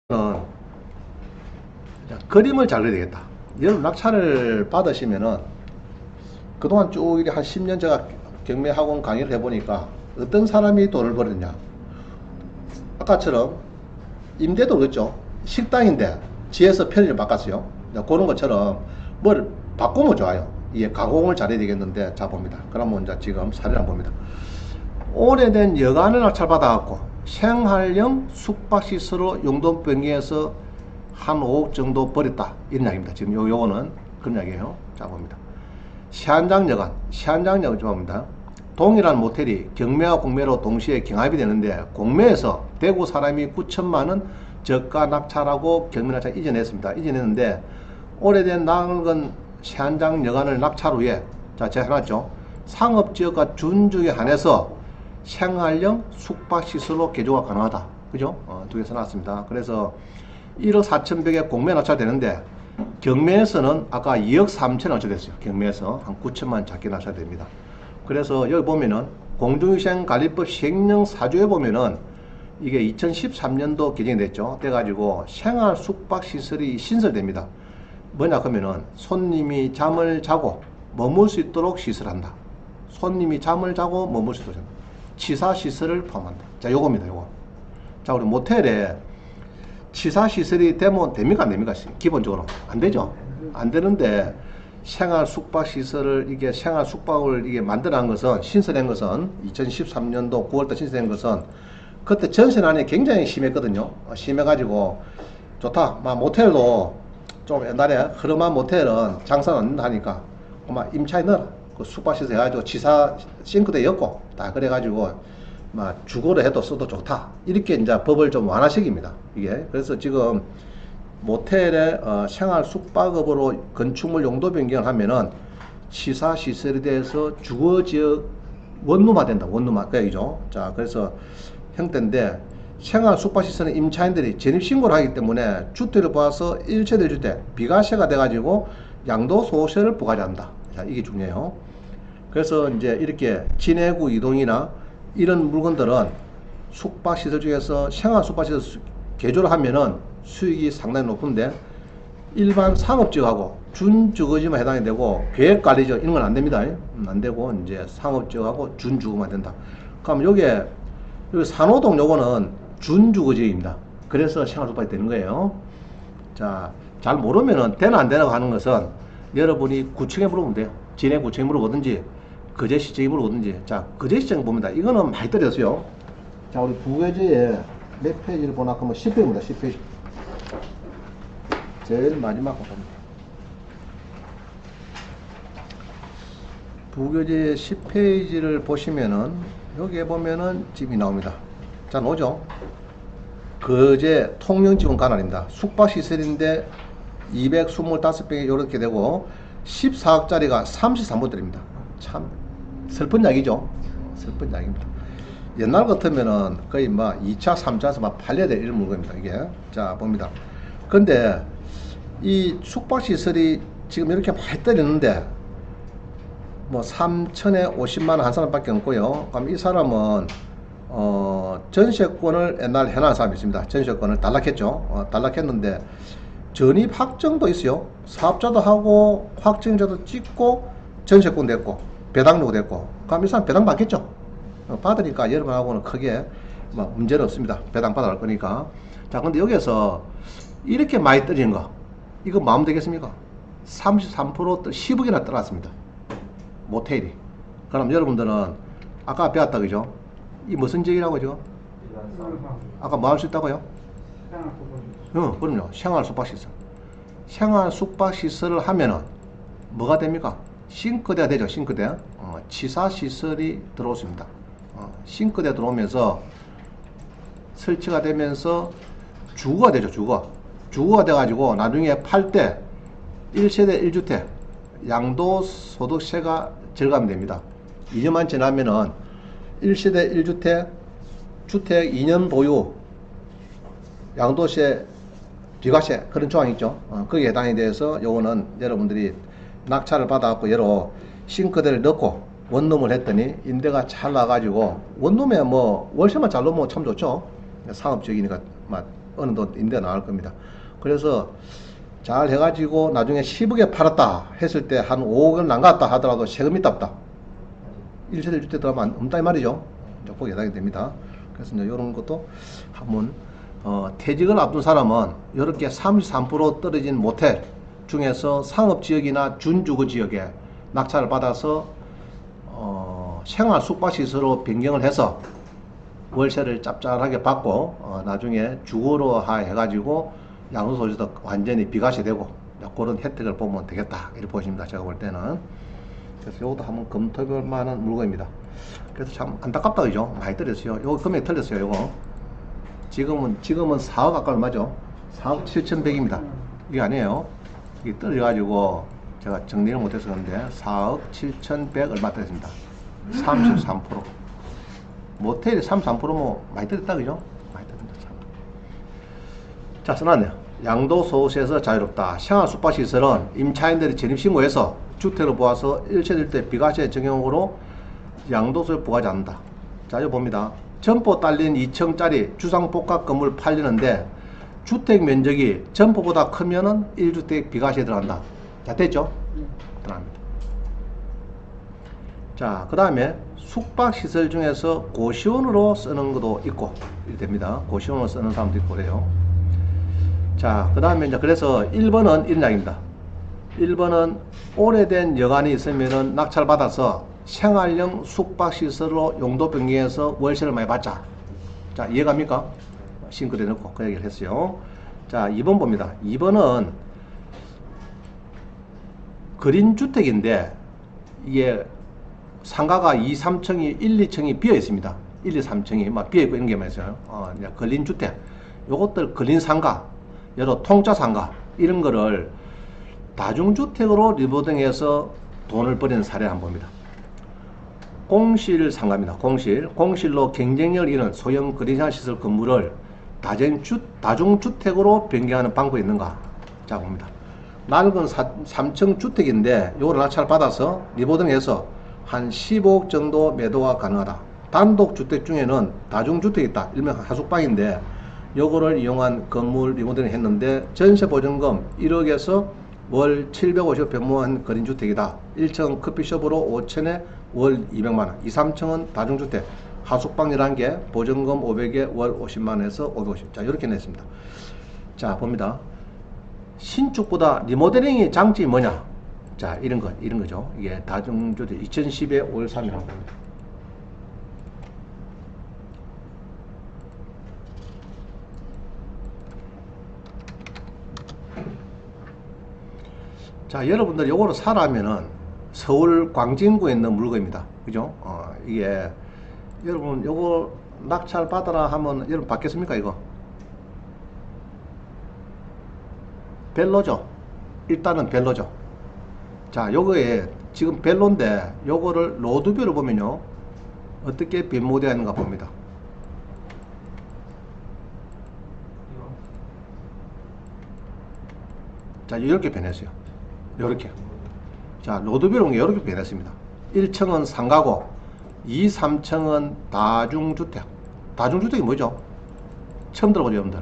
자, 그림을 잘 그려야 되겠다. 여러분 낙찰을 받으시면은 그동안 쭉 이렇게 한 10년 제가 경매학원 강의를 해보니까 어떤 사람이 돈을 벌었냐. 아까처럼 임대도 그렇죠. 식당인데 지에서 편의점 바꿨어요. 그런 것처럼 뭘 바꾸면 좋아요. 이게 가공을 잘해야 되겠는데, 자 봅니다. 그러면 이제 지금 사례를 한번 봅니다. 오래된 여관을 낙찰받아갖고 생활형 숙박시설로 용도 변경해서 한 5억 정도 버렸다, 이런 이야기입니다. 지금 요거는 그런 이야기예요. 자 봅니다. 시한장여관, 시한장여관 좀 봅니다. 동일한 모텔이 경매와 공매로 동시에 경합이 되는데, 공매에서 대구 사람이 9천만원 저가 낙찰하고 경매 낙찰 이전했습니다. 이전했는데 오래된 낡은 시한장여관을 낙찰 후에, 자 제가 해놨죠. 상업지역과 준주에 한해서 생활형 숙박시설로 개조가 가능하다. 그죠? 두 개 써놨습니다. 그래서 1억 4천백에 공매 낙찰되는데, 경매에서는 아까 2억 3천 낙찰됐어요. 경매에서 한 9천만 작게 낙찰됩니다. 그래서 여기 보면은 공중위생관리법 시행령 4조에 보면은 이게 2013년도 개정이 됐죠. 돼가지고 생활 숙박시설이 신설됩니다. 뭐냐 그러면은 손님이 잠을 자고 머물 수 있도록 시설한다. 손님이 잠을 자고 머물 수 있도록 치사시설을 포함한다. 자 요겁니다. 요거. 자 우리 모텔에 치사시설이 되면 됩니까 안 됩니까? 기본적으로 안 되죠. 안 되는데 생활 숙박시설을, 이게 생활 숙박을 이게 만들어낸 것은, 신설한 것은 2013년도 9월달 신설한 것은 그때 전세난이 굉장히 심했거든요. 심해가지고 좋다. 막 모텔도 좀 옛날에 흐름한 모텔은 장사는 안 된다 하니까 막 임차에 넣어라. 그 숙박시설 해가지고 치사 싱크대 엮고 다 그래가지고 막 주거로 해도 써도 좋다. 이렇게 이제 법을 좀 완화시킵니다. 이게. 그래서 지금 모텔의 생활 숙박업으로 건축물 용도 변경을 하면은 치사 시설에 대해서 주거 지역 원룸화 된다. 원룸화. 그 얘기죠. 자, 그래서 형태인데, 생활 숙박시설은 임차인들이 전입신고를 하기 때문에 주택을 봐서 1세대 주택, 비과세가 돼가지고 양도소득세를 부과한다. 자, 이게 중요해요. 그래서 이제 이렇게 진해구 이동이나 이런 물건들은 숙박시설 중에서 생활 숙박시설 개조를 하면은 수익이 상당히 높은데, 일반 상업지역하고 준주거지만 해당이 되고 계획관리지역 이런 건 안 됩니다. 안 되고 이제 상업지역하고 준주거만 된다. 그럼 요게 여기 산호동 요거는 준주거지역입니다. 그래서 생활숙박이 되는 거예요. 자, 잘 모르면은 되나 안 되나 하는 것은 여러분이 구청에 물어보면 돼요. 진해 구청에 물어보든지 거제시청에 물어보든지. 자, 거제시청 봅니다. 이거는 많이 떨어졌어요. 자, 우리 부계제에 몇 페이지를 보나 하면 10페이지입니다. 10페이지. 제일 마지막 봅니다. 부교재 10페이지를 보시면은 여기에 보면은 집이 나옵니다. 자, 노죠. 거제 통영지원 관할입니다. 숙박시설인데 225평에 이렇게 되고 14억짜리가 33호들입니다. 참 슬픈 이야기죠. 슬픈 이야기입니다. 옛날 같으면은 거의 막 2차, 3차에서 막 팔려야 될 이런 물건입니다. 이게. 자, 봅니다. 근데 이 숙박시설이 지금 이렇게 많이 떨리는데 뭐 3천에 50만원 한 사람밖에 없고요. 그럼 이 사람은 전세권을 옛날 해놓은 사람이 있습니다. 전세권을 단락했죠. 단락했는데 전입 확정도 있어요. 사업자도 하고 확정자도 찍고 전세권 됐고 배당료도 됐고. 그럼 이 사람 배당 받겠죠. 받으니까 여러분하고는 크게 뭐 문제는 없습니다. 배당 받아갈 거니까. 자, 근데 여기서 이렇게 많이 떨어진 거, 이거 마음 되겠습니까? 33% 10억이나 떨어졌습니다. 모텔이. 그럼 여러분들은 아까 배웠다 그죠? 이 무슨 지역이라고 그죠? 아까 뭐 할 수 있다고요? 그럼요. 생활 숙박시설. 생활 숙박시설을 하면은 뭐가 됩니까? 싱크대가 되죠. 싱크대. 치사시설이 들어오습니다. 싱크대 들어오면서 설치가 되면서 주거가 되죠. 주거가 돼가지고 나중에 팔 때 1세대 1주택 양도소득세가 절감이 됩니다. 2년만 지나면은 1세대 1주택 주택 2년 보유 양도세 비과세 그런 조항이 있죠. 거기에 해당이 돼서 요거는 여러분들이 낙찰을 받아갖고 여러 싱크대를 넣고 원룸을 했더니 임대가 잘 나가지고, 원룸에 뭐 월세만 잘 놓으면 참 좋죠. 상업적이니까 막 어느 정도 임대 나갈 겁니다. 그래서 잘 해가지고 나중에 10억에 팔았다 했을 때 한 5억은 남갔다 하더라도 세금이 따다. 1세대 주택 들어가면 없다 이 말이죠. 꼭 예상이 됩니다. 그래서 이제 이런 것도 한번 퇴직을 앞둔 사람은 이렇게 33% 떨어진 모텔 중에서 상업지역이나 준주거 지역에 낙찰을 받아서 생활 숙박시설로 변경을 해서 월세를 짭짤하게 받고 나중에 주거로 해가지고 양도소득도 완전히 비과세되고 그런 혜택을 보면 되겠다 이렇게 보십니다. 제가 볼 때는. 그래서 이것도 한번 검토해볼 만한 물건입니다. 그래서 참 안타깝다 그죠? 많이 떨어졌어요. 요거 금액 틀렸어요. 요거 지금은 4억 가까이 맞죠? 4억 7,100입니다. 이게 아니에요. 이게 떨어져가지고 제가 정리를 못해서 그런데 4억 7,100 얼마 떨어졌습니다. 33%. 모텔이 33%뭐 많이 떨어졌다 그죠? 많이 떨어졌다. 자, 써놨네요. 양도소득세에서 자유롭다. 생활 숙박시설은 임차인들이 전입신고해서 주택으로 보아서 1세대 때 비과세 적용으로 양도세를 부과하지 않는다. 자, 여기 봅니다. 점포 딸린 2층짜리 주상복합 건물 팔리는데 주택 면적이 점포보다 크면은 1주택 비과세 들어간다. 자, 됐죠? 들어갑니다. 자, 그 다음에 숙박시설 중에서 고시원으로 쓰는 것도 있고, 이렇게 됩니다. 고시원으로 쓰는 사람도 있고 그래요. 자, 그 다음에 이제 그래서 1번은 이런 이야기입니다. 1번은 오래된 여관이 있으면은 낙찰받아서 생활형 숙박시설로 용도 변경해서 월세를 많이 받자. 자, 이해갑니까? 싱크대 넣고 그 얘기를 했어요. 자, 2번 봅니다. 2번은 그린주택인데 이게 상가가 2, 3층이 1, 2층이 비어 있습니다. 1, 2, 3층이 막 비어 있고 이런 게 많이 있어요. 이제 근린주택. 요것들 근린상가, 여러 통짜상가 이런 거를 다중주택으로 리모델링해서 돈을 버리는 사례를 한번 봅니다. 공실 상가입니다. 공실로 경쟁력을 잃은 소형 근린시설 건물을 다중주택으로 변경하는 방법이 있는가? 자, 봅니다. 낡은 3층 주택인데 요거를 낙찰을 받아서 리모델링해서 한 15억 정도 매도가 가능하다. 단독주택 중에는 다중주택이 있다. 일명 하숙방인데 요거를 이용한 건물 리모델링 했는데 전세보증금 1억에서 월 750 변모한 근린주택이다. 1층 커피숍으로 5천에 월 200만원, 2, 3층은 다중주택, 하숙방이라는 게 보증금 500에 월 50만원에서 550. 자, 이렇게 냈습니다. 자, 봅니다. 신축보다 리모델링의 장점이 뭐냐? 자, 이런 거죠. 이게 다중주택 2010에 5월 3일 한 겁니다. 자, 여러분들 요거를 사라면은 서울 광진구에 있는 물건입니다. 그죠? 이게 여러분 요거 낙찰 받아라 하면 여러분 받겠습니까 이거? 별로죠. 일단은 별로죠. 자, 요거에 지금 별로인데 요거를 로드뷰를 보면요 어떻게 변모되어 있는가 봅니다. 자, 이렇게 변했어요. 요렇게. 자, 로드뷰를 이렇게 변했습니다. 1층은 상가고 2, 3층은 다중주택. 다중주택이 뭐죠? 처음 들어보죠, 여러분들.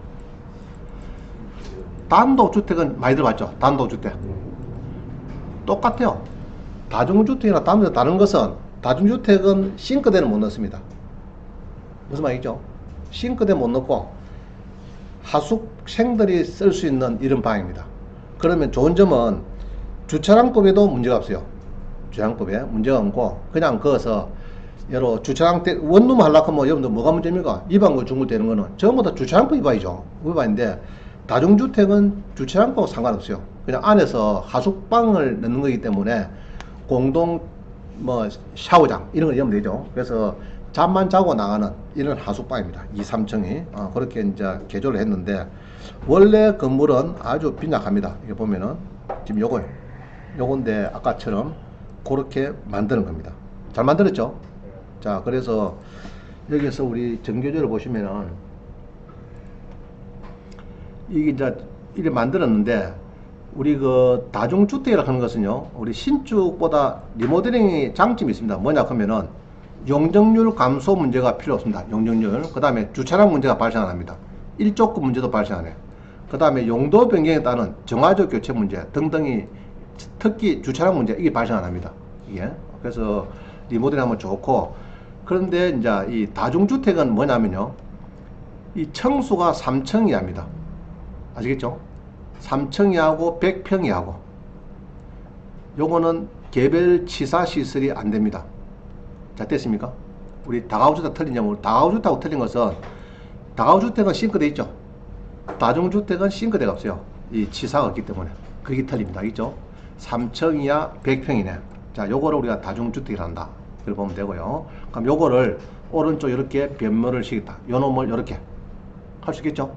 단독주택은 많이 들어봤죠? 단독주택. 똑같아요. 다중주택이나 다른 것은 다중주택은 싱크대는 못 넣습니다. 무슨 말이죠? 싱크대 못 넣고 하숙생들이 쓸 수 있는 이런 방입니다. 그러면 좋은 점은 주차장법에도 문제가 없어요. 주차장법에 문제가 없고 그냥 거기서 여러 주차장 원룸 하려고 하면 여러분들 뭐가 문제입니까? 위반고 중구되는 거는 전부 다 주차장법 위반이죠. 위반인데 다중주택은 주차장법 상관없어요. 그냥 안에서 하숙방을 넣는 거기 때문에 공동 뭐 샤워장 이런 거 넣으면 되죠. 그래서 잠만 자고 나가는 이런 하숙방입니다. 2, 3층이 그렇게 이제 개조를 했는데 원래 건물은 아주 빈약합니다. 이게 보면은 지금 요건데 아까처럼 그렇게 만드는 겁니다. 잘 만들었죠? 자, 그래서 여기서 우리 정교조를 보시면은 이게 이제 이렇게 만들었는데 우리 그 다중주택이라고 하는 것은요 우리 신축보다 리모델링의 장점이 있습니다. 뭐냐 하면은 용적률 감소 문제가 필요 없습니다. 용적률. 그 다음에 주차장 문제가 발생 안 합니다. 일조권 문제도 발생하네요. 그 다음에 용도 변경에 따른 정화조 교체 문제 등등이 특히 주차장 문제 이게 발생 안 합니다. 이게 그래서 리모델링 하면 좋고 그런데 이제 이 다중주택은 뭐냐면요. 이 층수가 3층 이하입니다. 아시겠죠? 3층 이하고 100평 이하고 요거는 개별 치사 시설이 안 됩니다. 자, 됐습니까? 우리 다가구주택 틀린 점은 다가구주택하고 틀린 것은 다가구주택은 싱크대 있죠. 다중주택은 싱크대가 없어요. 이 치사가 없기 때문에 그게 틀립니다. 있죠? 3층 이하 100평이네. 자, 요거를 우리가 다중주택이라 한다. 그렇게 보면 되고요. 그럼 요거를 오른쪽 이렇게 변모를 시켰다. 요 놈을 이렇게 할 수 있겠죠?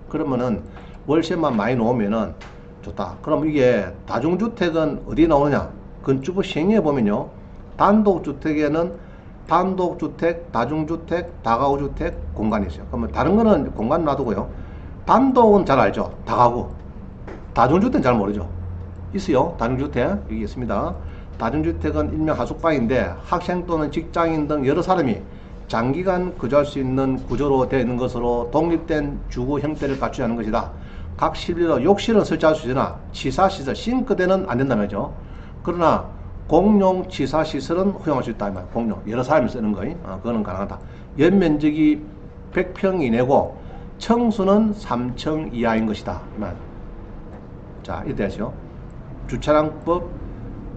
그러면은 월세만 많이 놓으면은 좋다. 그럼 이게 다중주택은 어디 나오느냐? 건축부 시행령에 보면요. 단독주택에는 단독주택, 다중주택, 다가구주택 공간이 있어요. 그러면 다른 거는 공간 놔두고요. 단독은 잘 알죠? 다가구. 다중주택은 잘 모르죠? 있어요. 다중주택. 여기 있습니다. 다중주택은 일명 하숙방인데 학생 또는 직장인 등 여러 사람이 장기간 거주할 수 있는 구조로 되어 있는 것으로 독립된 주거 형태를 갖추지 않은 것이다. 각 실비로 욕실은 설치할 수 있으나 치사시설, 싱크대는 안 된다는 거죠. 그러나 공용 치사시설은 허용할 수 있다. 공용. 여러 사람이 쓰는 거. 그거는 가능하다. 연면적이 100평 이내고 층수는 3층 이하인 것이다. 자, 이때 하죠. 주차장법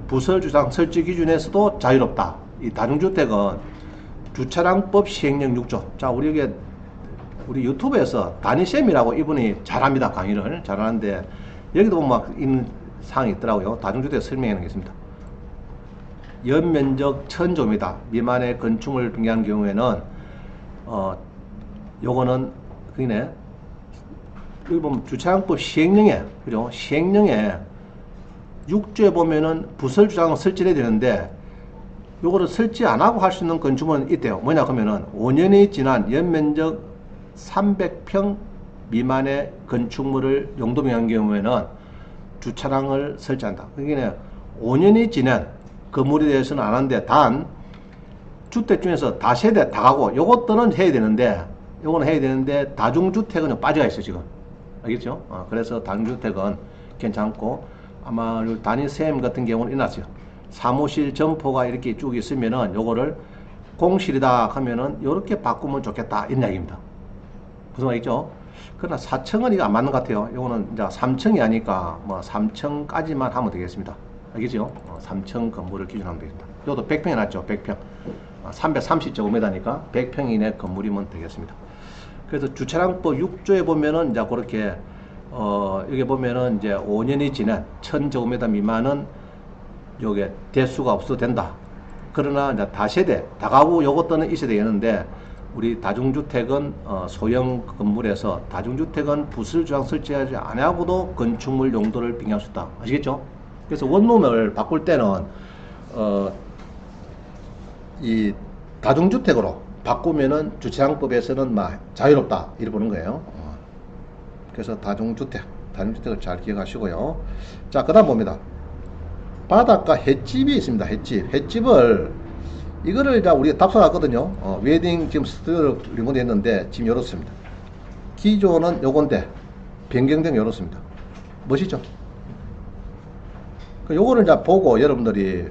부설주차장 설치 기준에서도 자유롭다. 이 다중주택은 주차장법 시행령 6조. 자, 우리 유튜브에서 다니쌤이라고 이분이 잘합니다. 강의를 잘하는데 여기도 보면 막 있는 사항이 있더라고요. 다중주택 설명해 놓은 게 있습니다. 연면적 1000조미터 미만의 건축물을 변경한 경우에는 요거는 그네 여기 보면 주차장법 시행령에 그죠? 시행령에 6조에 보면은 부설주차장을 설치해야 되는데 요거를 설치 안 하고 할 수 있는 건축물은 있대요. 뭐냐 그러면은 5년이 지난 연면적 300평 미만의 건축물을 용도 변경한 경우에는 주차장을 설치한다. 그러니까 5년이 지난 건물에 대해서는 안 하는데 단 주택 중에서 다세대 다가구 요것들은 해야 되는데 요거는 해야 되는데 다중주택은 좀 빠져가 있어 지금. 알겠죠? 그래서 다중주택은 괜찮고 아마 담임쌤 같은 경우는 일어났어요. 사무실 점포가 이렇게 쭉 있으면은 요거를 공실이다 하면은 요렇게 바꾸면 좋겠다 이런 이야기입니다. 무슨 말이죠? 그러나 4층은 이거 안 맞는 것 같아요. 요거는 이제 3층이 아니까 뭐 3층까지만 하면 되겠습니다. 알겠죠? 3층 건물을 기준하면 되겠다. 요것도 100평이 낫죠. 100평. 330제곱미터니까 100평 이내 건물이면 되겠습니다. 그래서 주차장법 6조에 보면은 이제 그렇게 여기 보면은 이제 5년이 지난 1000제곱미터 미만은 요게 대수가 없어도 된다. 그러나 이제 다세대, 다가구 요것들은 있어야 되겠는데 우리 다중주택은 소형 건물에서 다중주택은 부설주차장 설치하지 않아고도 건축물 용도를 변경할 수 있다. 아시겠죠? 그래서 원룸을 바꿀 때는 이 다중주택으로 바꾸면은 주차장법에서는 막 자유롭다 이렇게 보는 거예요. 그래서 다중주택을 잘 기억하시고요. 자, 그 다음 봅니다. 바닷가 횟집이 있습니다. 횟집을 이거를 이제 우리가 답사했거든요. 웨딩 지금 스튜디오를 리모델 했는데 지금 이렇습니다. 기존은 요건데 변경된 이렇습니다. 멋있죠? 요거를 이제 보고 여러분들이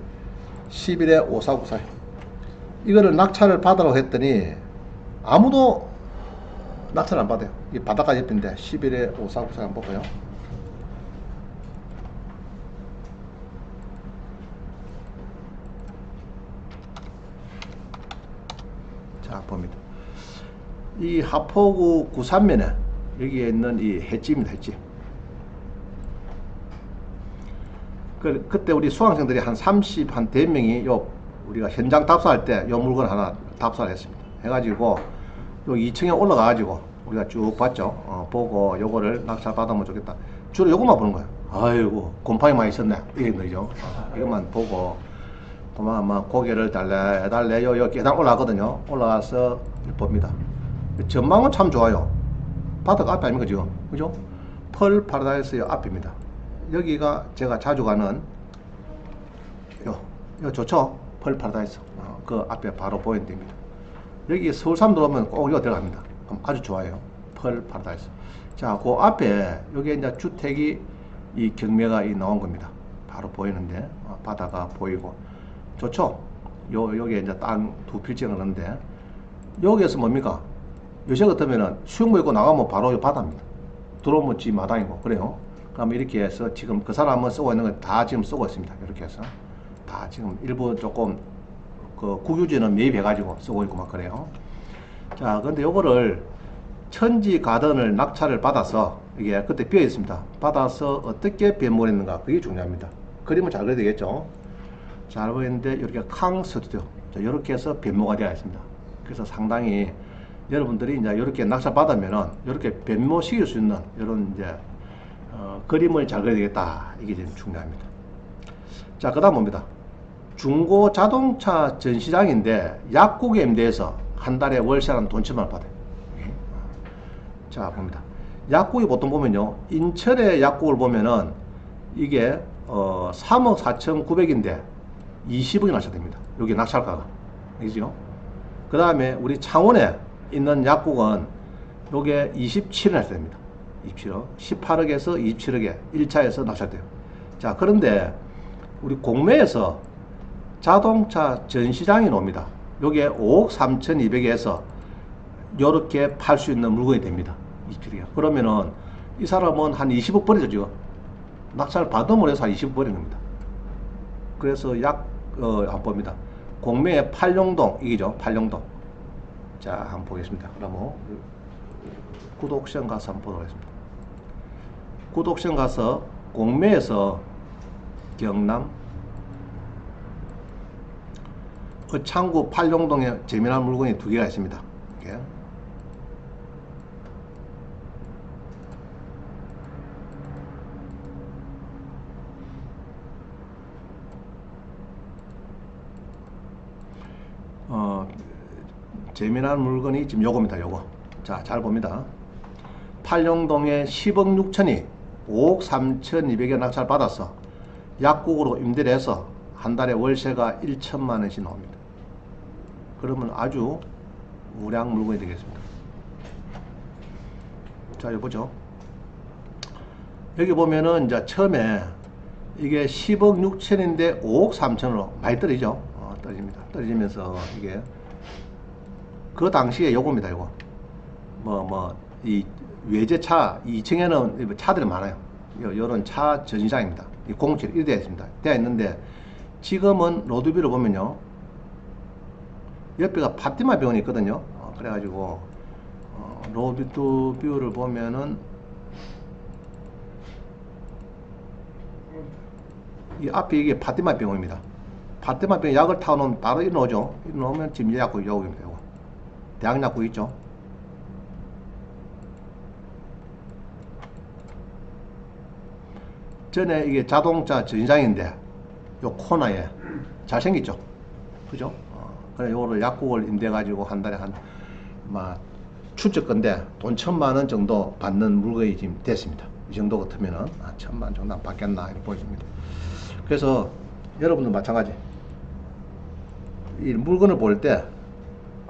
11에 5494 이거를 낙찰을 받으라고 했더니 아무도 낙찰을 안 받아요. 이 바닷가 옆인데 11에 5494 한번 볼까요? 자, 봅니다. 이 하포구 구산면에 여기에 있는 이 횟집입니다. 횟집. 그때 우리 수강생들이 한 4명이 요 우리가 현장 답사할 때 요 물건 하나 답사를 했습니다. 해가지고 요 2층에 올라가가지고 우리가 쭉 봤죠. 보고 요거를 낙찰 받으면 좋겠다. 주로 요것만 보는 거야. 아이고 곰팡이 많이 있었네. 이런 거죠. 이것만 보고 그만 고개를 달래 요 계단 올라가거든요. 올라가서 봅니다. 전망은 참 좋아요. 바닥 앞에 아닙니까 지금, 그죠? 펄 파라다이스 요 앞입니다. 여기가 제가 자주 가는 요 좋죠? 펄 파라다이스. 그 앞에 바로 보이는 데입니다. 여기 서울 사람들 오면 꼭 여기 들어갑니다. 아주 좋아요. 펄 파라다이스. 자, 그 앞에 여기 이제 주택이 이 경매가 나온 겁니다. 바로 보이는데 바다가 보이고 좋죠. 여기 이제 땅 두 필지가 그런데 여기에서 뭡니까? 요새 같으면은 수영복 입고 나가면 바로 바다입니다. 들어오면 집 마당이고 그래요. 그럼 이렇게 해서 지금 그 사람은 쓰고 있는 거 다 지금 쓰고 있습니다. 이렇게 해서 다 지금 일부 조금 그 국유지는 매입해 가지고 쓰고 있고 막 그래요. 자, 근데 요거를 천지 가든을 낙찰을 받아서 이게 그때 비어 있습니다. 받아서 어떻게 변모했는가 그게 중요합니다. 그림을 잘 그려야 되겠죠. 잘 보이는데 이렇게 캉 스튜디오 이렇게 해서 변모가 되어 있습니다. 그래서 상당히 여러분들이 이제 이렇게 낙찰 받으면은 이렇게 변모시킬 수 있는 이런 이제 그림을 잘 그려야 되겠다. 이게 지금 중요합니다. 자, 그 다음 봅니다. 중고 자동차 전시장인데 약국에 임대해서 한 달에 월세 한 돈 7만 원 받아요. 자, 봅니다. 약국이 보통 보면요. 인천의 약국을 보면은 이게 3억 4,900인데 20억이 낙찰됩니다. 여기 낙찰가가. 그죠? 그 다음에 우리 창원에 있는 약국은 요게 27억 낙찰됩니다. 27억. 18억에서 27억에 1차에서 낙찰돼요. 자, 그런데 우리 공매에서 자동차 전시장이 나옵니다. 요게 5억 3,200에서 요렇게 팔 수 있는 물건이 됩니다. 27억이요. 그러면은 이 사람은 한 20억 버리죠, 지금. 낙찰 받음으로 해서 한 20억 버린 겁니다. 그래서 한번 봅니다. 공매의 팔룡동, 이기죠, 팔룡동. 자, 한번 보겠습니다. 그러면 구독션 가서 한번 보도록 하겠습니다. 구독션 가서 공매에서 경남 창구 팔룡동에 재미난 물건이 두 개가 있습니다. 이렇게. 재미난 물건이 지금 요겁니다. 요거. 자, 잘 봅니다. 팔룡동에 10억 6천이 5억 3,200에 낙찰 받아서 약국으로 임대를 해서 한 달에 월세가 1천만 원씩 나옵니다. 그러면 아주 우량 물건이 되겠습니다. 자, 여기 보죠. 여기 보면은 이제 처음에 이게 10억 6천인데 5억 3천으로 많이 떨어지죠. 떨어집니다. 떨어지면서 이게 그 당시에 요겁니다. 요거 이 외제차 2층에는 차들이 많아요. 요런 차 전시장입니다. 이 공실 이렇게 되어 있습니다. 되어 있는데 지금은 로드뷰를 보면요, 옆에가 파티마 병원이 있거든요. 그래가지고 로드뷰를 보면은 이 앞에 이게 파티마 병원입니다. 파티마 병원 약을 타놓으면 바로 일어나죠. 일어나면 지금 약국 여기입니다. 요거 대학약국 있죠. 전에 이게 자동차 전시장인데 요 코너에 잘생겼죠. 그죠? 그래 요거를 약국을 임대 가지고 한 달에 출적건데 돈 1,000만 원 정도 받는 물건이 지금 됐습니다. 이 정도 같으면은 1,000만 원 정도 안 받겠나 이렇게 보여집니다. 그래서 여러분도 마찬가지. 이 물건을 볼 때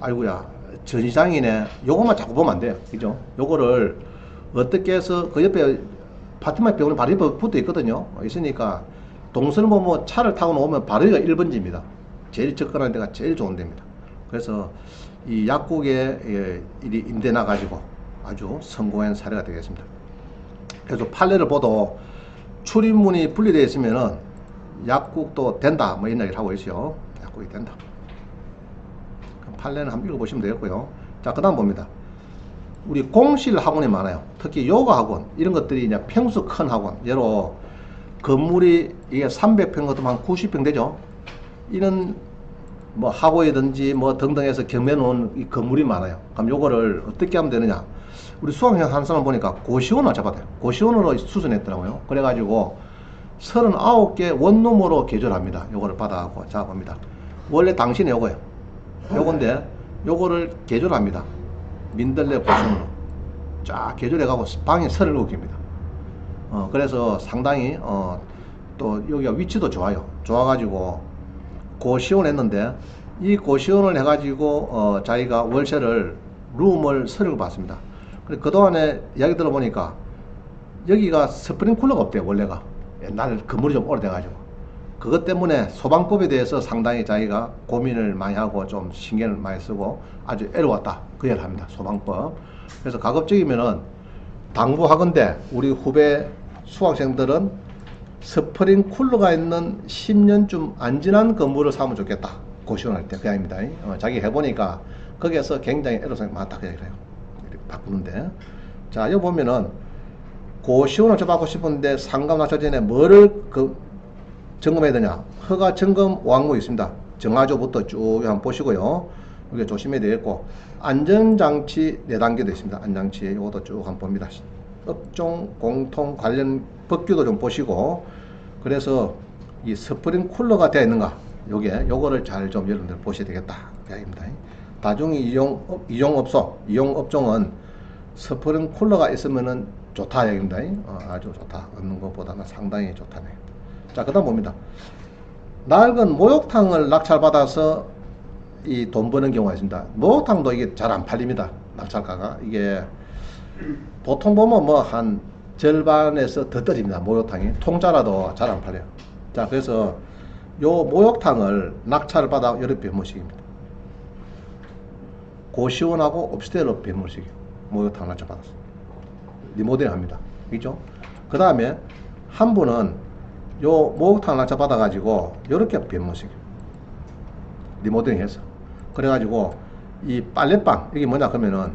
아이고야 전시장이네 요것만 자꾸 보면 안 돼요. 그죠? 요거를 어떻게 해서 그 옆에 파티마 병원이 바로 옆에 붙어 있거든요. 있으니까 동선을 보면 차를 타고 오면 바로 여기가 1번지입니다. 제일 접근하는 데가 제일 좋은 데입니다. 그래서 이 약국에 임대 나가지고 아주 성공한 사례가 되겠습니다. 그래서 판례를 보도 출입문이 분리되어 있으면은 약국도 된다 뭐 이런 얘기를 하고 있어요. 약국이 된다. 판례는 한번 읽어보시면 되겠고요. 자, 그 다음 봅니다. 우리 공실 학원이 많아요. 특히 요가 학원 이런 것들이 이제 평수 큰 학원, 예로 건물이 이게 300평 같으면 한 90평 되죠. 이런 뭐 학원이든지 뭐 등등해서 경매 놓은 이 건물이 많아요. 그럼 요거를 어떻게 하면 되느냐? 우리 수학형 한 사람 보니까 고시원을 잡아대요. 고시원으로 수선했더라고요. 그래가지고 39개 원룸으로 개조합니다. 요거를 받아갖고 자 봅니다. 원래 당신이 요거예요. 요건데 요거를 개조합니다. 민들레 고시원으로 쫙 개조해가고 방이 37개입니다. 그래서 상당히 또 여기가 위치도 좋아요. 좋아가지고 고시원 했는데 이 고시원을 해가지고 자기가 월세를 룸을 37개 받습니다. 그동안에 이야기 들어보니까 여기가 스프링쿨러가 없대요, 원래가. 옛날 건물이 좀 오래돼가지고. 그것 때문에 소방법에 대해서 상당히 자기가 고민을 많이 하고 좀 신경을 많이 쓰고 아주 애로웠다. 그 얘기를 합니다. 소방법. 그래서 가급적이면은 당부하건대 우리 후배 수강생들은 스프링쿨러가 있는 10년쯤 안 지난 건물을 사면 좋겠다. 고시원할 때. 그 얘기입니다. 자기 해보니까 거기에서 굉장히 애로사항이 많다. 그 얘기를 해요. 바꾸는데. 자, 여기 보면은 고시원을 좀 받고 싶은데 상가 낙찰 전에 뭐를 점검해야 되냐. 허가 점검 왕무 있습니다. 정하조부터 쭉 한번 보시고요. 이게 조심해야 되겠고, 안전장치 4단계도 있습니다. 안전장치 이것도 쭉 한번 봅니다. 업종 공통 관련 법규도 좀 보시고, 그래서 이 스프링쿨러가 되어 있는가, 요거를 잘 좀 여러분들 보셔야 되겠다. 그 얘기입니다. 다중 이용업종은 스프링쿨러가 있으면은 좋다 얘기입니다. 아주 좋다. 없는 것보다는 상당히 좋다네. 자, 그 다음 봅니다. 낡은 목욕탕을 낙찰받아서 이 돈 버는 경우가 있습니다. 목욕탕도 이게 잘 안 팔립니다. 낙찰가가. 이게 보통 보면 뭐 한 절반에서 더 떨어집니다. 목욕탕이. 통짜라도 잘 안 팔려요. 자, 그래서 요 목욕탕을 낙찰을 받아 여러 변모식입니다. 고시원하고 업스테이로 변모식이에요. 목욕탕 낙찰 받았어. 리모델링 합니다. 그죠? 그 다음에 한 분은 요 목욕탕 낙찰 받아가지고 요렇게 변모식이에요. 리모델링 해서. 그래가지고 이 빨래방, 이게 뭐냐 그러면은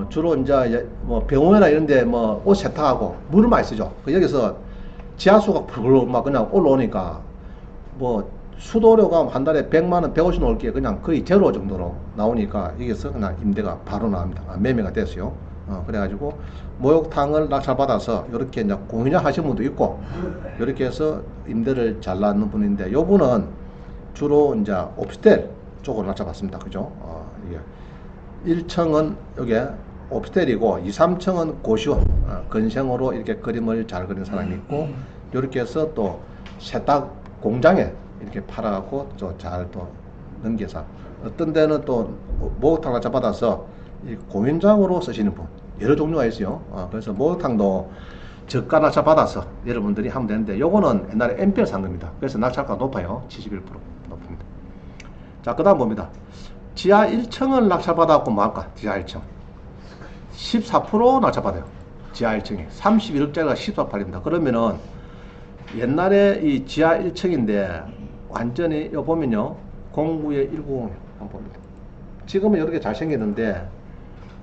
주로 이제 뭐 병원이나 이런데 뭐 옷 세탁하고 물을 많이 쓰죠. 여기서 지하수가 푸르르 막 그냥 올라오니까 뭐 수도료가 한 달에 100만원, 150원 올 게 그냥 거의 제로 정도로 나오니까 여기서 그냥 임대가 바로 나옵니다. 매매가 됐어요. 그래가지고 목욕탕을 낙찰받아서 이렇게 이제 공유자 하신 분도 있고 이렇게 해서 임대를 잘 나는 분인데, 요 분은 주로 이제 옵스텔 쪽으로 낙찰받습니다. 그죠? 이게 1층은 여기 옵스텔이고 2, 3층은 고시원, 건생으로 이렇게 그림을 잘 그린 사람이 있고, 이렇게 해서 또 세탁 공장에 이렇게 팔아갖고 잘 또 넘겨서, 어떤 데는 또 목욕탕 낙찰받아서 공연장으로 쓰시는 분, 여러 종류가 있어요. 그래서 목욕탕도 저가 낙찰 받아서 여러분들이 하면 되는데, 요거는 옛날에 MPL 산 겁니다. 그래서 낙찰가 높아요. 71% 높습니다. 자, 그 다음 봅니다. 지하 1층을 낙찰 받아갖고 뭐 할까? 지하 1층 14% 낙찰 받아요. 지하 1층에 31억짜리가 14%입니다. 그러면은 옛날에 이 지하 1층인데 완전히 요 보면요 09에 190 한번 봅니다. 지금은 이렇게 잘 생겼는데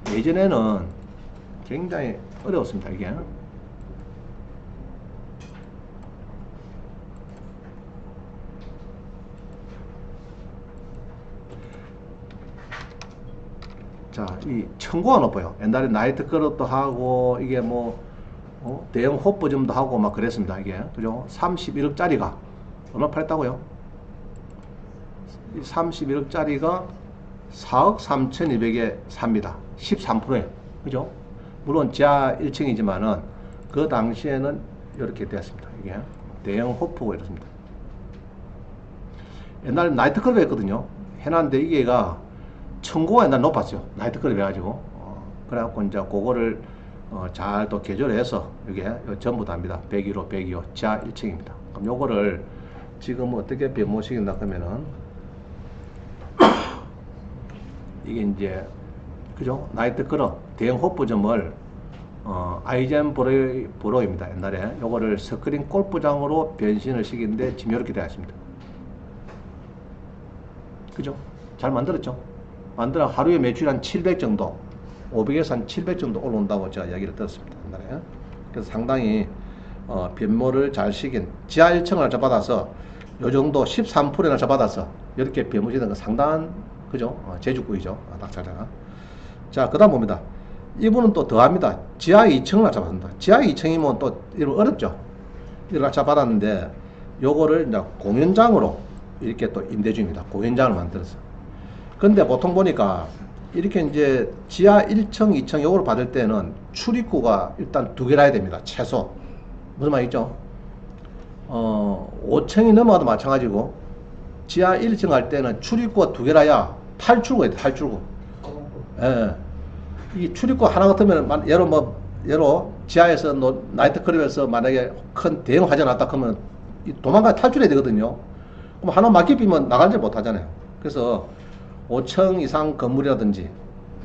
예전에는 굉장히 어려웠습니다. 이게 자, 이 청구가 높아요. 옛날에 나이트 클럽도 하고 이게 뭐 대형 호프점도 하고 막 그랬습니다. 이게 그죠? 31억짜리가 얼마 팔았다고요? 31억짜리가 4억 3,200에 삽니다. 13%예요. 그죠? 물론 지하 1층이지만은 그 당시에는 이렇게 됐습니다. 이게 대형 호프가 이렇습니다. 옛날에 나이트클럽 했거든요. 해놨는데 이게가 청구가 옛날 높았어요. 나이트클럽 해가지고 그래갖고 이제 그거를 잘 또 개조해서 이게 전부 다입니다. 101호, 102호 지하 1층입니다. 그럼 요거를 지금 어떻게 변모시킨다 그러면은 이게 이제 그죠? 나이트클럽 대형 호프점을 아이젠 브로입니다. 옛날에 요거를 스크린 골프장으로 변신을 시키는데 지금 이렇게 되어 있습니다. 그죠? 잘 만들었죠? 만들어 하루에 매출이 한 700 정도, 500에서 한 700 정도 올라온다고 제가 이야기를 들었습니다. 옛날에. 그래서 상당히 변모를 잘 시킨 지하 1층을 잡아서 요 정도 13%나 잡아서 이렇게 변모시는 건 상당한 그죠? 제주구이죠. 낙찰자가. 자, 그 다음 봅니다. 이분은 또 더합니다. 지하 2층을 낙찰받습니다. 지하 2층이면 또 이런 어렵죠. 이걸 낙찰받았는데 요거를 이제 공연장으로 이렇게 또 임대 중입니다. 공연장을 만들어서. 근데 보통 보니까 이렇게 이제 지하 1층, 2층 요거를 받을 때는 출입구가 일단 2개라 해야 됩니다. 최소. 무슨 말이죠? 5층이 넘어가도 마찬가지고 지하 1층 할 때는 출입구가 2개라야 탈출구가 돼, 탈출구. 예. 이 출입구 하나 같으면 예로 지하에서 나이트클럽에서 만약에 큰 대형 화재 났다 그러면 도망가 탈출해야 되거든요. 그럼 하나 막히 비면 나가지 못하잖아요. 그래서 5층 이상 건물이라든지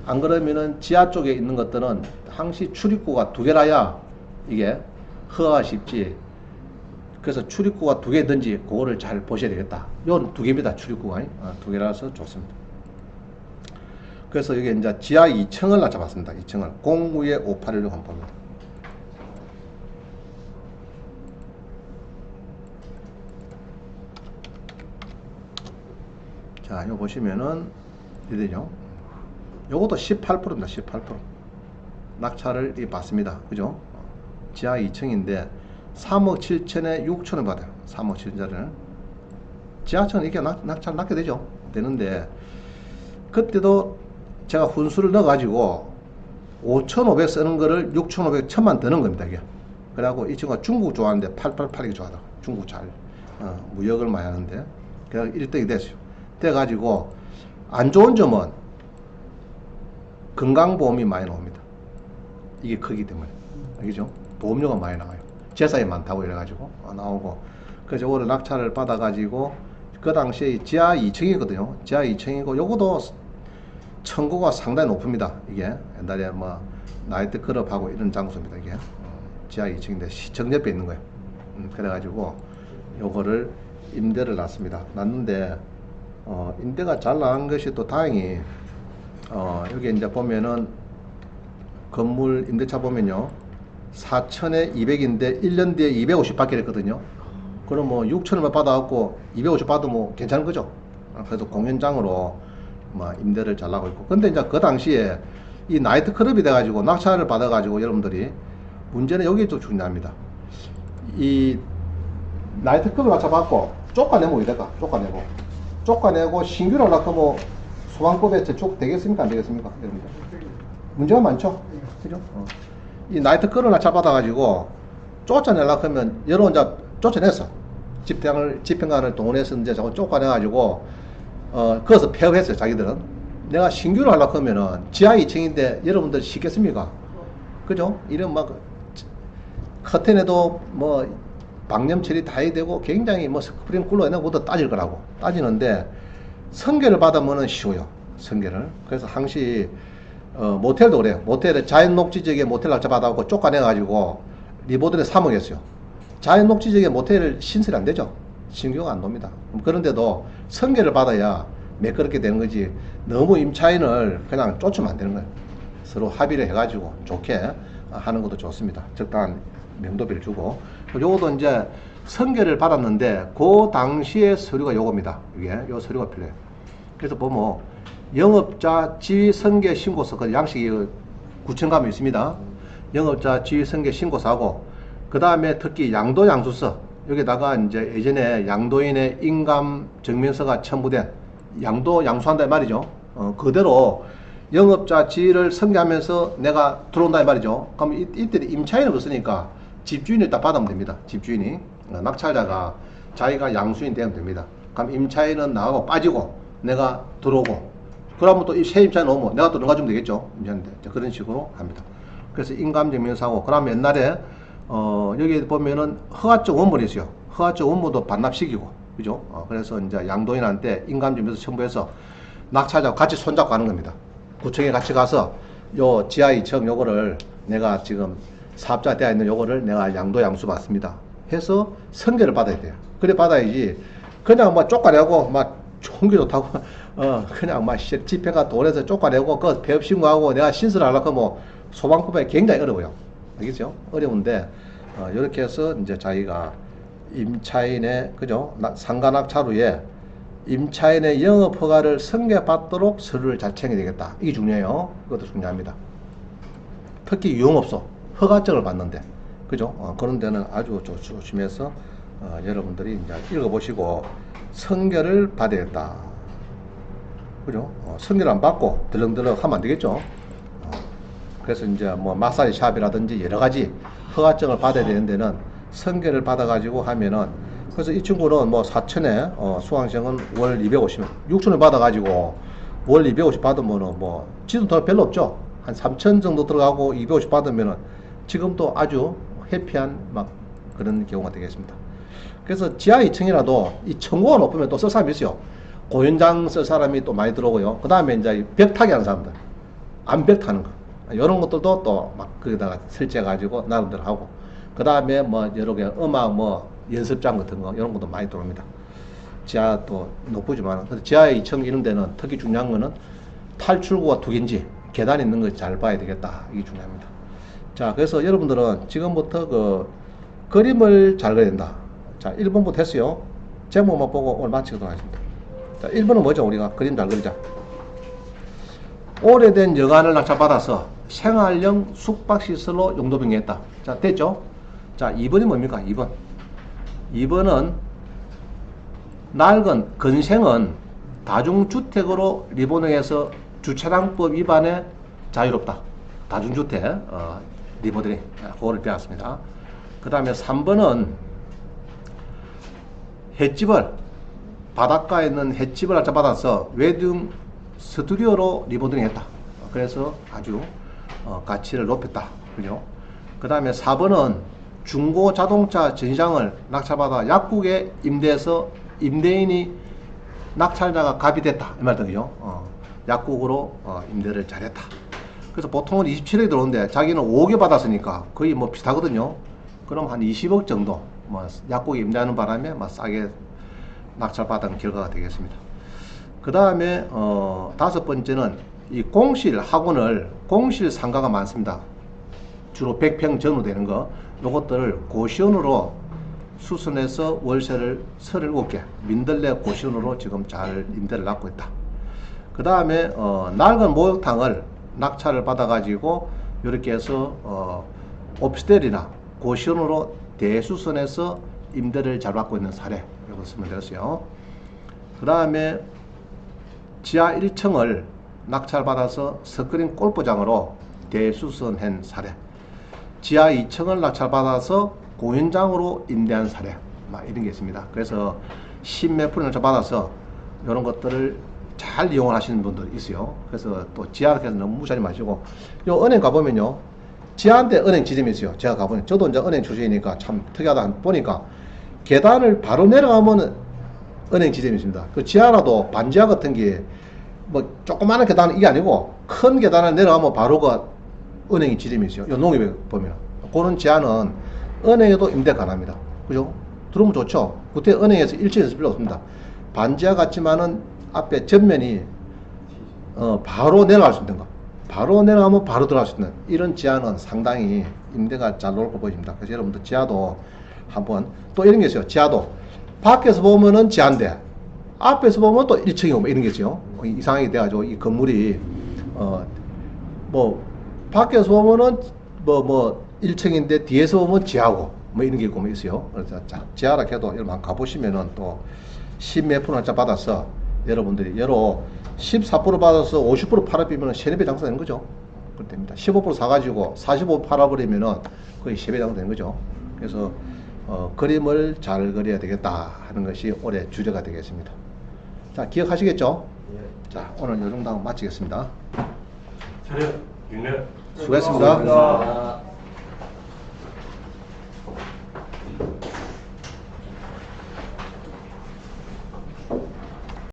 안 그러면은 지하 쪽에 있는 것들은 항시 출입구가 두 개라야 이게 허가가 쉽지. 그래서 출입구가 두 개든지 그거를 잘 보셔야 되겠다. 요건 두 개입니다. 출입구가 두 개라서 좋습니다. 그래서 여기 이제 지하 2층을 낮춰봤습니다. 2층을 09에 5816 한번 봅니다. 자, 이거 보시면은 이되죠. 요것도 18%입니다. 18%. 낙찰을 받습니다. 그죠? 지하 2층인데 3억 7천에 6천을 받아요. 3억 7천을. 지하철은 이렇게 낙찰 낮게 되죠. 되는데 그때도 제가 훈수를 넣어가지고 5,500 쓰는 거를 6,500 천만 드는 겁니다. 이게. 그래갖고 이 친구가 중국 좋아하는데 888이 좋아하더라고. 중국 잘 무역을 많이 하는데 그래서 1등이 됐어요. 돼가지고 안 좋은 점은 건강보험이 많이 나옵니다. 이게 크기 때문에. 알겠죠? 보험료가 많이 나와요. 재산이 많다고 이래가지고 나오고. 그래서 이거를 낙찰을 받아가지고 그 당시에 지하 2층이거든요. 지하 2층이고 요것도 청구가 상당히 높습니다. 이게 옛날에 뭐 나이트클럽하고 이런 장소입니다. 이게 지하 2층인데 시청 옆에 있는 거예요. 그래가지고 요거를 임대를 놨습니다. 놨는데 임대가 잘 나간 것이 또 다행히 여기 이제 보면은 건물 임대차 보면요 4천에 200인데 1년 뒤에 250 받게 됐거든요. 그럼 뭐 6천원만 받아갖고 250 받으면 뭐 괜찮은 거죠. 그래서 공연장으로 뭐 임대를 잘 나고 있고. 근데 이제 그 당시에 이 나이트클럽이 돼가지고 낙찰을 받아가지고 여러분들이 문제는 여기 좀 중요합니다. 이 나이트클럽 낙찰 받고 쫓아내면 어디다가 쫓아내고 신규로 하려고 뭐 소방법에 제촉 되겠습니까? 안 되겠습니까? 여러분들 문제가 많죠. 그죠? 이 나이트클럽 낙찰 받아가지고 쫓아내려고 하면 여러 이제 쫓아냈어. 집행관을 동원해서 이제 자꾸 쫓아내가지고 거기서 폐업했어요. 자기들은. 내가 신규로 하려고 하면은 지하 2층인데 여러분들 쉽겠습니까? 그죠? 이런 막 커튼에도 뭐 방염 처리 다 해야 되고 굉장히 뭐 스크린 쿨러 있는 것보다 따질 거라고 따지는데 선계를 받으면은 쉬워요. 선계를. 그래서 항시 모텔도 그래요. 모텔에 자연 녹지 지역에 모텔 낙찰 받아갖고 쫓아내가지고 리모델에 3억 했어요. 자연 녹지 지역에 모텔을 신설이 안 되죠. 신규가 안 돕니다. 그런데도 선계를 받아야 매끄럽게 되는 거지 너무 임차인을 그냥 쫓으면 안 되는 거예요. 서로 합의를 해가지고 좋게 하는 것도 좋습니다. 적당한 명도비를 주고. 요것도 이제 선계를 받았는데 그 당시의 서류가 요겁니다. 이게 요 서류가 필요해요. 그래서 보면 영업자 지위 선계 신고서 그 양식이 구청 가면 있습니다. 영업자 지위 선계 신고서하고 그 다음에 특히 양도 양수서 여기다가 이제 예전에 양도인의 인감 증명서가 첨부된 양도 양수한다 이 말이죠. 그대로 영업자 지위를 선계하면서 내가 들어온다 이 말이죠. 그럼 이때 임차인은 없으니까 집주인이 딱 받으면 됩니다. 집주인이 낙찰자가 자기가 양수인 되면 됩니다. 그럼 임차인은 나가고 빠지고 내가 들어오고 그러면 또 새 임차인 오면 내가 또 들어가주면 되겠죠. 임차인인데 그런 식으로 합니다. 그래서 인감증명서하고 그다음 옛날에 여기 보면은 허가증 원본이 있어요. 허가증 원본도 반납시키고 그죠? 그래서 이제 양도인한테 인감증명서 첨부해서 낙찰자하고 같이 손잡고 가는 겁니다. 구청에 같이 가서 요 지하 2층 요거를 내가 지금 사업자 되어 있는 요거를 내가 양도 양수 받습니다. 해서 선계를 받아야 돼요. 그래 받아야지 그냥 뭐 쫓아내고 막 좋은 게 좋다고 그냥 막 집회가 돈에서 쫓아내고 그 폐업 신고하고 내가 신설하려고 뭐 소방법에 굉장히 어려워요. 알겠죠? 어려운데 이렇게 해서 이제 자기가 임차인의 그죠? 상가 낙찰 후에 임차인의 영업 허가를 승계받도록 서류를 잘 챙겨야 되겠다. 이게 중요해요. 이것도 중요합니다. 특히 유흥업소 허가증을 받는데 그죠? 그런 데는 아주 조심해서 여러분들이 이제 읽어보시고 선결을 받아야겠다. 그죠? 선결 안 받고 들렁들렁 하면 안 되겠죠? 그래서 이제 뭐 마사지 샵이라든지 여러 가지 허가증을 받아야 되는 데는 선결을 받아가지고 하면은 그래서 이 친구는 뭐 4천에 수강생은 월 250원, 6천을 받아가지고 월 250 받으면은 뭐 지도 돈 별로 없죠. 한 3천 정도 들어가고 250 받으면은 지금도 아주 해피한 막 그런 경우가 되겠습니다. 그래서 지하 2층이라도 이 층고가 높으면 또 쓸 사람이 있어요. 고현장 쓸 사람이 또 많이 들어오고요. 그 다음에 이제 벽 타기 하는 사람들, 암벽 타는 거, 이런 것들도 또 막 거기다가 설치해 가지고 나름대로 하고, 그 다음에 뭐 여러 개 음악 뭐 연습장 같은 거 이런 것도 많이 들어옵니다. 지하도 높지만 지하 2층 이런 데는 특히 중요한 거는 탈출구가 두 개인지 계단 있는 거 잘 봐야 되겠다. 이게 중요합니다. 자, 그래서 여러분들은 지금부터 그 그림을 잘 그려야 된다. 자, 1번부터 했어요. 제목만 보고 오늘 마치도록 하겠습니다. 자, 1번은 뭐죠? 우리가 그림 잘 그리자. 오래된 여관을 낙찰받아서 생활형 숙박시설로 용도 변경했다. 자, 됐죠? 자, 2번이 뭡니까? 2번. 2번은 낡은 건생은 다중주택으로 리모델링해서 주차장법 위반에 자유롭다. 다중주택 리모델링 그거를 배웠습니다. 그 다음에 3번은 횟집을 바닷가에 있는 횟집을 낙찰받아서 웨딩 스튜디오로 리모델링 했다. 그래서 아주 가치를 높였다. 그죠? 그 다음에 4번은 중고 자동차 전시장을 낙찰받아 약국에 임대해서 임대인이 낙찰자가 갑이 됐다. 이 말도 그죠? 약국으로 임대를 잘했다. 그래서 보통은 27억이 들어오는데 자기는 5억에 받았으니까 거의 뭐 비슷하거든요. 그럼 한 20억 정도 뭐 약국에 임대하는 바람에 막 싸게 낙찰받은 결과가 되겠습니다. 그 다음에 5번째는 이 공실 학원을 공실 상가가 많습니다. 주로 100평 전후 되는 거 요것들을 고시원으로 수선해서 월세를 37개 민들레 고시원으로 지금 잘 임대를 받고 있다. 그 다음에 낡은 목욕탕을 낙찰을 받아 가지고 이렇게 해서 오피스텔이나 고시원으로 대수선해서 임대를 잘 받고 있는 사례 이거 쓰면 되겠어요. 그 다음에 지하 1층을 낙찰받아서 스크린 골프장으로 대수선한 사례, 지하 2층을 낙찰받아서 공연장으로 임대한 사례, 이런 게 있습니다. 그래서 10몇 프로 낙찰받아서 이런 것들을 잘 이용을 하시는 분들이 있어요. 그래서 또 지하에서 너무 무시하지 마시고, 요 은행 가보면요, 지하한테 은행 지점이 있어요. 제가 가보면, 저도 이제 은행 출신이니까 참 특이하다 보니까 계단을 바로 내려가면 은행 지점이 있습니다. 그 지하라도 반지하 같은 게 뭐 조그마한 계단은 이게 아니고 큰 계단을 내려가면 바로 그 은행이 지점이 있어요. 요 농협에 보면 그런 지하는 은행에도 임대 가능합니다. 그죠? 들어오면 좋죠. 그때 은행에서 1층에서 필요 없습니다. 반지하 같지만은 앞에 전면이 바로 내려갈 수 있는 거, 바로 내려가면 바로 들어갈 수 있는 이런 지하는 상당히 임대가 잘 나올 거 보입니다. 그래서 여러분들 지하도 한번, 또 이런 게 있어요. 지하도 밖에서 보면은 지하인데 앞에서 보면 또 1층이고 뭐 이런 게 있어요. 이상하게 돼가지고 이 건물이 뭐 밖에서 보면은 뭐 1층인데 뒤에서 보면 지하고 뭐 이런 게 있고 뭐 있어요. 그래서 자, 지하라 해도 여러분 가보시면은 또 10몇 프로 날짜 받아서 여러분들이 여러 14% 받아서 50% 팔아버리면 3-4배 장사 되는 거죠. 그렇게 됩니다. 15% 사가지고 45% 팔아버리면은 거의 3배 장사 되는 거죠. 그래서 그림을 잘 그려야 되겠다 하는 것이 올해 주제가 되겠습니다. 자, 기억하시겠죠? 예. 자, 오늘 이 정도 하고 마치겠습니다. 차렷, 윤례. 수고했습니다.